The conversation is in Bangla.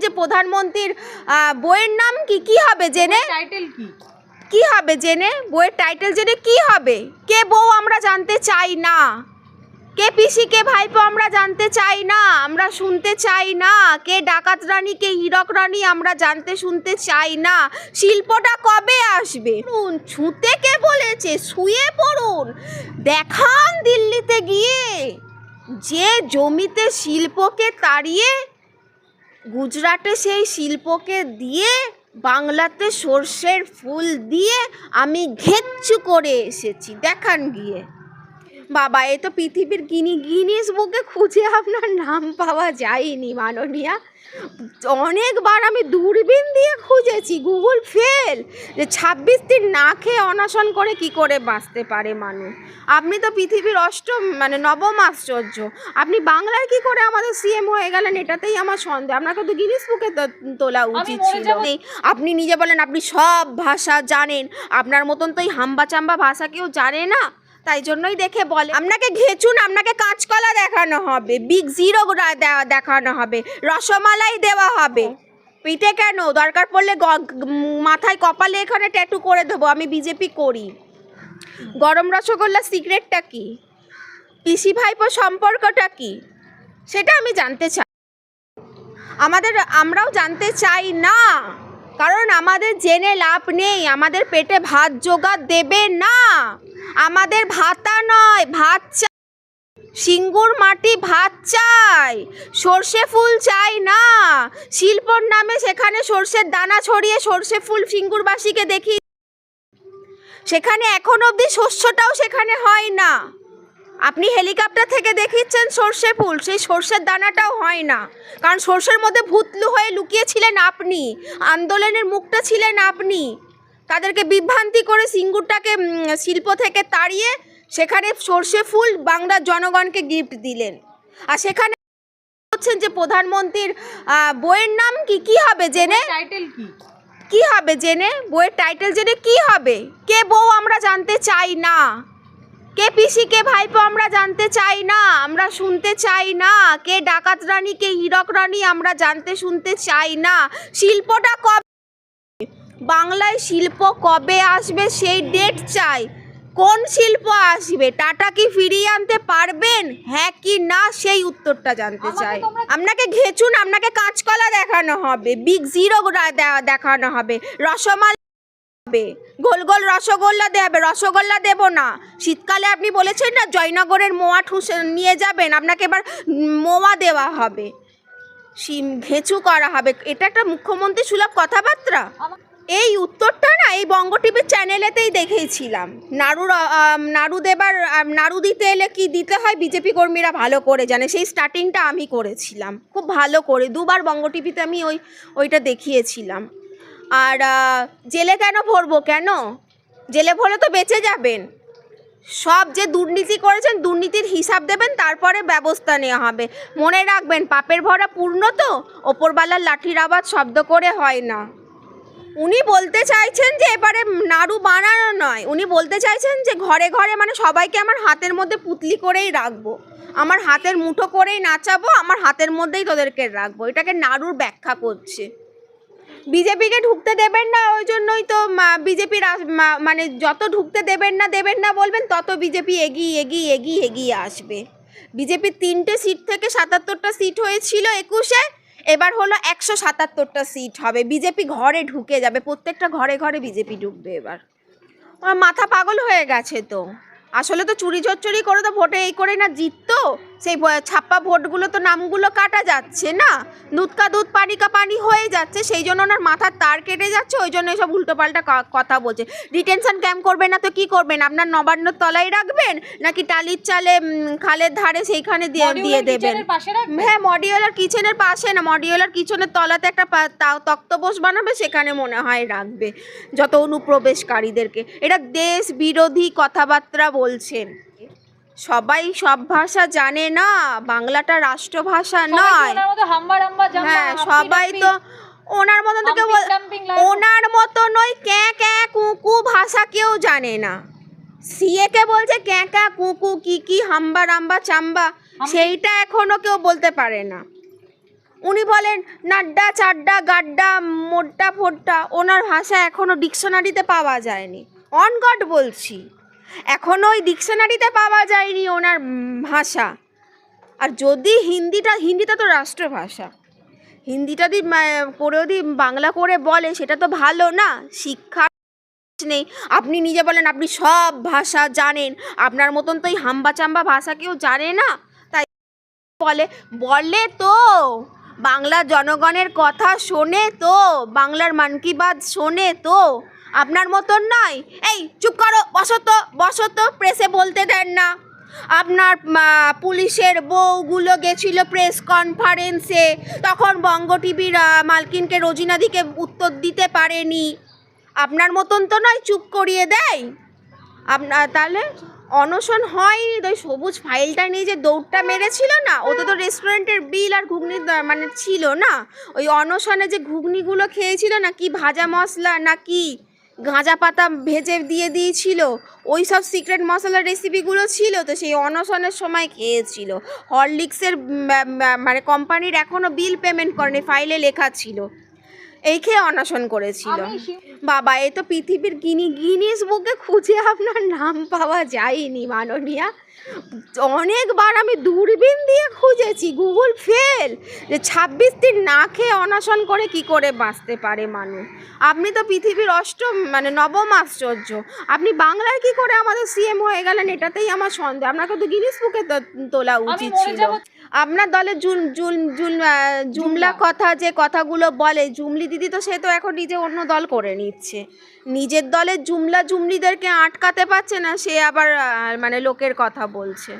যে প্রধানমন্ত্রীর বইয়ের নাম কি কি হবে জেনে টাইটেল কি কি হবে জেনে বইয়ের টাইটেল জেনে কি হবে? কে বউ আমরা জানতে চাই না, কে পিসি কে ভাইপো আমরা জানতে চাই না, আমরা শুনতে চাই না, কে ডাকাত রানী কে হীরক রানী আমরা জানতে শুনতে চাই না। শিল্পটা কবে আসবে? ছুঁতে কে বলেছে? শুয়ে পড়ুন, দেখান দিল্লিতে গিয়ে যে জমিতে শিল্পকে তাড়িয়ে গুজরাটে সেই শিল্পকে দিয়ে বাংলাতে সর্ষের ফুল দিয়ে আমি ঘেচ্ছু করে এসেছি, দেখান গিয়ে। বাবা, এ তো পৃথিবীর গিনিস বুকে খুঁজে আপনার নাম পাওয়া যায়নি মাননীয়া। অনেকবার আমি দূরবীন দিয়ে খুঁজেছি, গুগল ফেল, যে 26 দিন না খেয়ে অনশন করে কি করে বাঁচতে পারে মানুষ। আপনি তো পৃথিবীর নবম আশ্চর্য, আপনি বাংলার কি করে আমাদের সিএম হয়ে গেলেন, এটাতেই আমার সন্দেহ। আপনাকে তো গিনিস বুকে তোলা উচিত ছিল। আপনি নিজে বলেন আপনি সব ভাষা জানেন, আপনার মতন তো এই হাম্বা চাম্বা ভাষা কেউ জানে না, তাই জন্যই দেখে বলে। আপনাকে ঘেঁচুন, আপনাকে কাঁচকলা দেখানো হবে, বিগ জিরো দেখানো হবে, রসমালাই দেওয়া হবে। পিঠে কেন, দরকার পড়লে মাথায় কপালে এখানে ট্যাটু করে দেবো, আমি বিজেপি করি। গরম রসগোল্লা সিক্রেটটা কি, পিসি ভাইপো সম্পর্কটা কি, সেটা আমি জানতে চাই। আমরাও জানতে চাই না, কারণ আমাদের জেনে লাভ নেই। আমাদের পেটে ভাত জোগাড় দেবে না, আমাদের ভাতা নয় ভাত চাই, সিঙ্গুর মাটি ভাত চাই, সর্ষে ফুল চাই না। শিল্পর নামে সেখানে সর্ষের দানা ছড়িয়ে সর্ষে ফুল সিঙ্গুরবাসীকে দেখি, সেখানে এখন অবধি শস্যটাও সেখানে হয় না। আপনি হেলিকপ্টার থেকে দেখিচ্ছেন সর্ষে ফুল, সেই সর্ষের দানাটাও হয় না, কারণ সর্ষের মধ্যে ভূতলু হয়ে লুকিয়েছিলেন আপনি, আন্দোলনের মুখটা ছিলেন আপনি। তাদেরকে বিভ্রান্তি করে সিঙ্গুরটাকে শিল্প থেকে তাড়িয়ে সেখানে সর্ষে ফুল বাংলার জনগণকে গিফট দিলেন। আর সেখানে হচ্ছেন যে প্রধানমন্ত্রীর বইয়ের নাম কি কি হবে জেনে টাইটেল কি কি হবে জেনে বইয়ের টাইটেল জেনে কি হবে? কে বউ আমরা জানতে চাই না, কে পিসি কে ভাইপো আমরা জানতে চাই না, আমরা শুনতে চাই না, কে ডাকাত রানী কে হীরক রানী আমরা জানতে শুনতে চাই না। শিল্পটা কবে বাংলায় শিল্প কবে আসবে সেই ডেট চাই। কোন শিল্প আসবে? টাটা কি ফিরিয়ে আনতে পারবেন, হ্যাঁ কি না, সেই উত্তরটা জানতে চাই। আপনাকে ঘেঁচুন, আপনাকে কাঁচকলা দেখানো হবে, বিগ জিরো দেখানো হবে, রসমালাই হবে, গোল গোল রসগোল্লা দেবে, রসগোল্লা দেব না। শীতকালে আপনি বলেছেন না জয়নগরের মোয়া নিয়ে যাবেন, আপনাকে এবার মোয়া দেওয়া হবে, ঘেঁচু করা হবে। এটা একটা মুখ্যমন্ত্রী সুলভ কথাবার্তা? এই উত্তরটা না এই বঙ্গ টিভির চ্যানেলেতেই দেখেছিলাম। নাড়ু দিতে এলে কি দিতে হয় বিজেপি কর্মীরা ভালো করে জানে, সেই স্টার্টিংটা আমি করেছিলাম খুব ভালো করে, দুবার বঙ্গ টিভিতে আমি ওইটা দেখিয়েছিলাম। আর জেলে কেন ভরবো, কেন জেলে ভরে তো বেঁচে যাবেন। সব যে দুর্নীতি করেছেন দুর্নীতির হিসাব দেবেন, তারপরে ব্যবস্থা নেওয়া হবে। মনে রাখবেন পাপের ভরা পূর্ণ তো ওপরবালার লাঠির আওয়াজ শব্দ করে হয় না। উনি বলতে চাইছেন যে এবারে নাড়ু বানানো নয়, উনি বলতে চাইছেন যে ঘরে ঘরে সবাইকে আমার হাতের মধ্যে পুতলি করেই রাখবো, আমার হাতের মুঠো করেই নাচাবো, আমার হাতের মধ্যেই তোদেরকে রাখবো। এটাকে নাড়ুর ব্যাখ্যা করছে। বিজেপিকে ঢুকতে দেবেন না, ওই জন্যই তো বিজেপির যত ঢুকতে দেবেন না বলবেন তত বিজেপি এগিয়ে আসবে। বিজেপির 3টে সিট থেকে 77টা সিট হয়েছিল 21-এ, এবার হলো 177টা সিট হবে। বিজেপি ঘরে ঢুকে যাবে, প্রত্যেকটা ঘরে ঘরে বিজেপি ঢুকবে। এবার মাথা পাগল হয়ে গেছে তো, আসলে তো চুরি করে তো ভোটে এই করে না জিততো, সেই ছাপ্পা ভোটগুলো তো নামগুলো কাটা যাচ্ছে না, দুধ কা দুধ পানি কা পানি হয়ে যাচ্ছে, সেই জন্য ওনার মাথার তার কেটে যাচ্ছে, ওই জন্য এসব উল্টোপাল্টা কথা বলছে। ডিটেনশন ক্যাম্প করবেন না তো কি করবেন? আপনার নবান্নর তলায় রাখবেন নাকি টালির চালে খালের ধারে সেইখানে দিয়ে দেবেন? হ্যাঁ, মডিউলার কিচেনের পাশে না, মডিউলার কিচেনের তলাতে একটা তক্তপোষ বানাবে, সেখানে মনে হয় রাখবে যত অনুপ্রবেশকারীদেরকে। এটা দেশ বিরোধী কথাবার্তা বলছেন। সবাই সব ভাষা জানে না, বাংলাটা রাষ্ট্রভাষা নয়। হ্যাঁ, সবাই তো ওনার মতন থেকে ওনার মতো নয়, ক্যাঁ ক্যাঁ কুকু ভাষা কেউ জানে না। সিএ কে বলছে ক্যাঁ ক্যাঁ কুকু কি কি হাম্বা রাম্বা চাম্বা, সেইটা এখনো কেউ বলতে পারে না। উনি বলেন নাড্ডা চাড্ডা গাড্ডা মোড্ডা ফোড্ডা, ওনার ভাষা এখনও ডিকশনারিতে পাওয়া যায়নি। অন গড বলছি, এখনও ওই ডিকশনারিতে পাওয়া যায়নি ওনার ভাষা। আর যদি হিন্দিটা তো রাষ্ট্রভাষা, হিন্দিটা যদি করে যদি বাংলা করে বলে সেটা তো ভালো না। শিক্ষা নেই, আপনি নিজে বলেন আপনি সব ভাষা জানেন, আপনার মতন তো এই হাম্বা চাম্বা ভাষা কেউ জানে না, তাই বলে তো বাংলা জনগণের কথা শোনে তো, বাংলার মান কি বাত শোনে তো, আপনার মতন নয়। এই চুপ করো, বসো তো, প্রেসে বলতে দেন না। আপনার পুলিশের বউগুলো গেছিল প্রেস কনফারেন্সে, তখন বঙ্গ টিভির মালকিনকে রোজিনাদিকে উত্তর দিতে পারেনি। আপনার মতন তো নয় চুপ করিয়ে দেয়। আপনার তাহলে অনশন হয়নি তো, ওই সবুজ ফাইলটা নিয়ে যে দৌড়টা মেরেছিল না, ওতে তো রেস্টুরেন্টের বিল আর ঘুগনি মানে ছিল না। ওই অনশনে যে ঘুগনিগুলো খেয়েছিল না, কি ভাজা মশলা না কি গাঁজা পাতা ভেজে দিয়ে দিয়েছিল, ওই সব সিক্রেট মশলার রেসিপিগুলো ছিল, তো সেই অনশনের সময় খেয়েছিল। হরলিক্সের মানে কোম্পানির এখনও বিল পেমেন্ট করেনি, ফাইলে লেখা ছিল, এই খেয়ে অনশন করেছিল। বাবা, এ তো পৃথিবীর গিনিস বুকে খুঁজে আপনার নাম পাওয়া যায়নি মাননীয়া। অনেকবার আমি দূরবীন দিয়ে খুঁজেছি, গুগল ফেল, যে 26 দিন না খেয়ে অনশন করে কি করে বাঁচতে পারে মানুষ। আপনি তো পৃথিবীর মানে নবম আশ্চর্য, আপনি বাংলার কি করে আমাদের সিএম হয়ে গেলেন, এটাতেই আমার সন্দেহ। আপনাকে তো গিনিস বুকে তোলা উচিত ছিল। আপনার দলের জুমলা কথা যে কথাগুলো বলে জুমলি দিদি, তো সে তো এখন নিজে অন্য দল করে নিচ্ছে, নিজের দলের জুমলিদেরকে আটকাতে পারছে না, সে আবার মানে লোকের কথা বলছে।